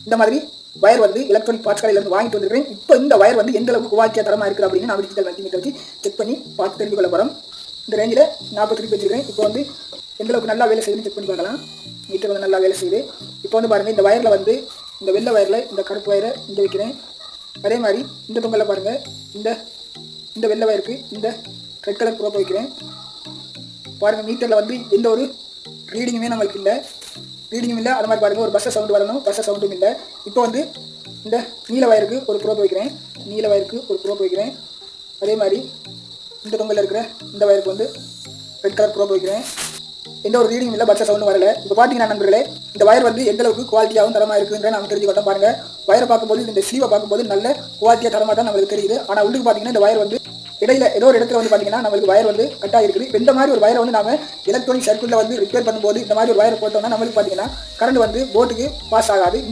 இந்த மாதிரி வயர் வந்து எலக்ட்ரானிக் பார்ட்ஸ் கடையிலேருந்து வாங்கிட்டு வந்துருக்கேன். இப்போ இந்த வயர் வந்து எந்த அளவுக்கு குவாலிட்டியாக தரமாக இருக்குது அப்படின்னு நான் டிஜிட்டல் மல்டிமீட்டர் வச்சு செக் பண்ணி பார்த்து தெரிஞ்சு கொள்ள போகிறோம். இந்த ரேஞ்சில் 40 வச்சுருக்கேன். இப்போ வந்து எந்த அளவுக்கு நல்லா வேலை செய்யுதுன்னு செக் பண்ணி பார்க்கலாம். மீட்டர் வந்து நல்லா வேலை செய்யுது. இப்போ வந்து பாருங்கள், இந்த வயரில் வந்து இந்த வெள்ளை வயரில் இந்த கருப்பு வயரை இங்கே வைக்கிறேன். அதே மாதிரி இந்த தொங்கலில் பாருங்கள், இந்த வெள்ளை வயருக்கு இந்த ரெட் கலர் ப்ரோப் வைக்கிறேன். பாருங்கள், மீட்டரில் வந்து எந்த ஒரு ரீடிங்குமே நம்மளுக்கு இல்லை, அது மாதிரி பாருங்கள் ஒரு பஸ்ஸை சவுண்டு வரணும், பஸ்ஸை சவுண்டும் இல்லை. இப்போ வந்து இந்த நீல வயருக்கு ஒரு ப்ரோப் வைக்கிறேன். அதே மாதிரி இந்த தொங்கலில் இருக்கிற இந்த வயருக்கு வந்து ரெட் கலர் ப்ரோப் வைக்கிறேன். எந்த ஒரு ரீடிங்கும் இல்லை, பஸ்ஸை சவுண்டும் வரல. இப்போ பார்த்தீங்கன்னா நண்பர்களே, இந்த வயர் வந்து எந்த அளவுக்கு குவாலிட்டியாகவும் தரமாக இருக்குதுன்ற நம்ம தெரிஞ்சுக்கிட்டோம். பாருங்கள், வயரை பார்க்கும்போது இந்த ஸ்லீவை பார்க்கும்போது நல்ல குவாலிட்டியாக தரமாக தான் நம்மளுக்கு தெரியுது. ஆனால் உள்ளுக்கு பார்த்தீங்கன்னா இந்த வயர் வந்து இடையில ஏதோ ஒரு இடத்துல வந்து பார்த்தீங்கன்னா நம்மளுக்கு வயர் வந்து கட்டாக இருக்குது. இந்த மாதிரி ஒரு வயரை வந்து நம்ம எலக்ட்ரானிக் சர்க்கியூட்டில் வந்து ரிப்பேர் பண்ணும்போது இந்த மாதிரி ஒரு வயரை போட்டோம்னா நம்மளுக்கு பார்த்தீங்கன்னா கரண்ட் வந்து போட்டுக்கு பாஸ் ஆகாது.